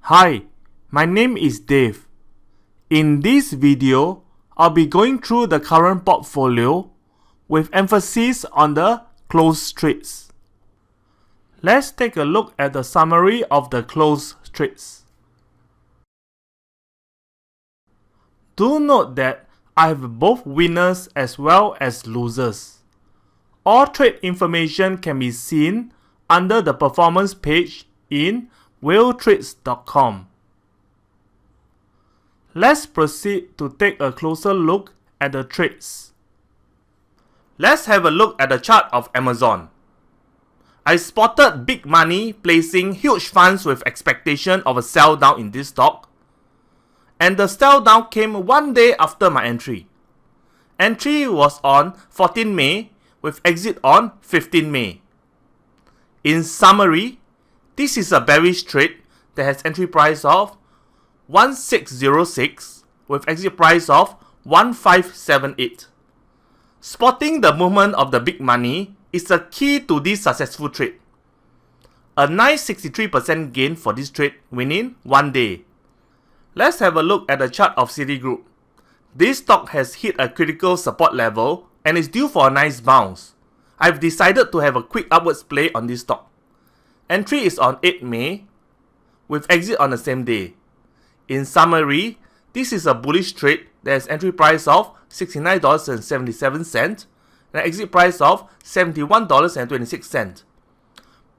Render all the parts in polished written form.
Hi, my name is Dave. In this video, I'll be going through the current portfolio with emphasis on the closed trades. Let's take a look at the summary of the closed trades. Do note that I have both winners as well as losers. All trade information can be seen under the performance page in WhaleTrades.com. Let's proceed to take a closer look at the trades. Let's have a look at the chart of Amazon. I spotted big money placing huge funds with expectation of a sell down in this stock, and the sell down came one day after my entry. Entry was on 14 May with exit on 15 May. In summary, this is a bearish trade that has entry price of 1606 with exit price of 1578. Spotting the movement of the big money is the key to this successful trade. A nice 63% gain for this trade within one day. Let's have a look at the chart of Citigroup. This stock has hit a critical support level and is due for a nice bounce. I've decided to have a quick upwards play on this stock. Entry is on 8 May with exit on the same day. In summary, this is a bullish trade that has entry price of $69.77 and exit price of $71.26.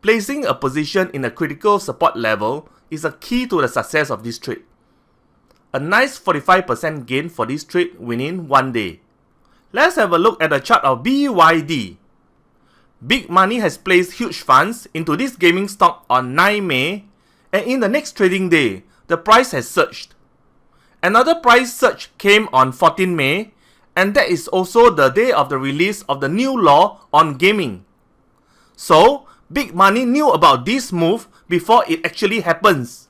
Placing a position in a critical support level is a key to the success of this trade. A nice 45% gain for this trade within one day. Let's have a look at the chart of BYD. Big money has placed huge funds into this gaming stock on 9 May, and in the next trading day, the price has surged. Another price surge came on 14 May, and that is also the day of the release of the new law on gaming. So, big money knew about this move before it actually happens.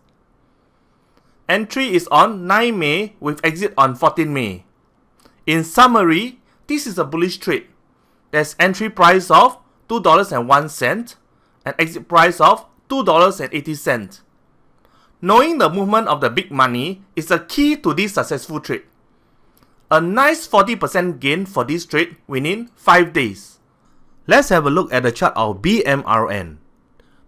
Entry is on 9 May with exit on 14 May. In summary, this is a bullish trade. There's entry price of $2.01 and exit price of $2.80. Knowing the movement of the big money is the key to this successful trade. A nice 40% gain for this trade within 5 days. Let's have a look at the chart of BMRN.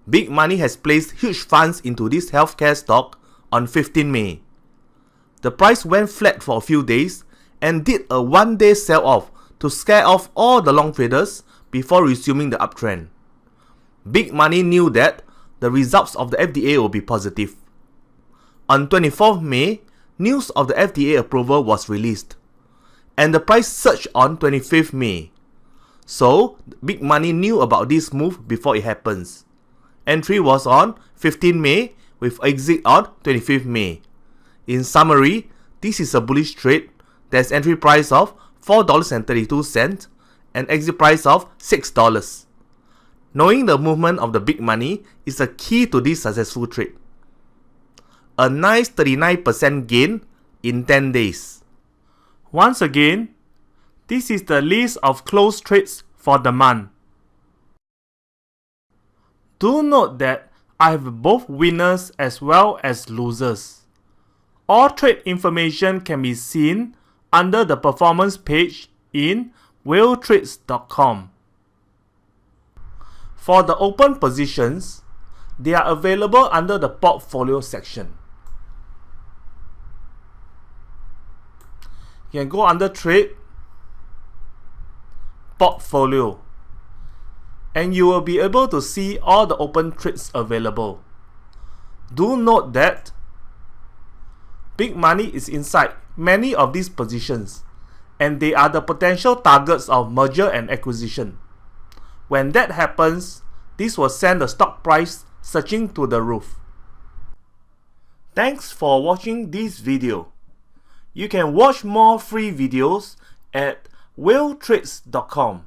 Big money has placed huge funds into this healthcare stock on 15 May. The price went flat for a few days and did a one-day sell-off to scare off all the long traders before resuming the uptrend. Big money knew that the results of the FDA will be positive. On 24th May, news of the FDA approval was released, and the price surged on 25th May. So, big money knew about this move before it happens. Entry was on 15 May with exit on 25th May. In summary, this is a bullish trade. There's entry price of $4.32 and exit price of $6. Knowing the movement of the big money is the key to this successful trade. A nice 39% gain in 10 days. Once again, this is the list of closed trades for the month. Do note that I have both winners as well as losers. All trade information can be seen under the performance page in WhaleTrades.com. For the open positions, they are available under the portfolio section. You can go under Trade, Portfolio, and you will be able to see all the open trades available. Do note that big money is inside many of these positions, and they are the potential targets of merger and acquisition. When that happens, this will send the stock price surging to the roof. Thanks for watching this video. You can watch more free videos at WhaleTrades.com.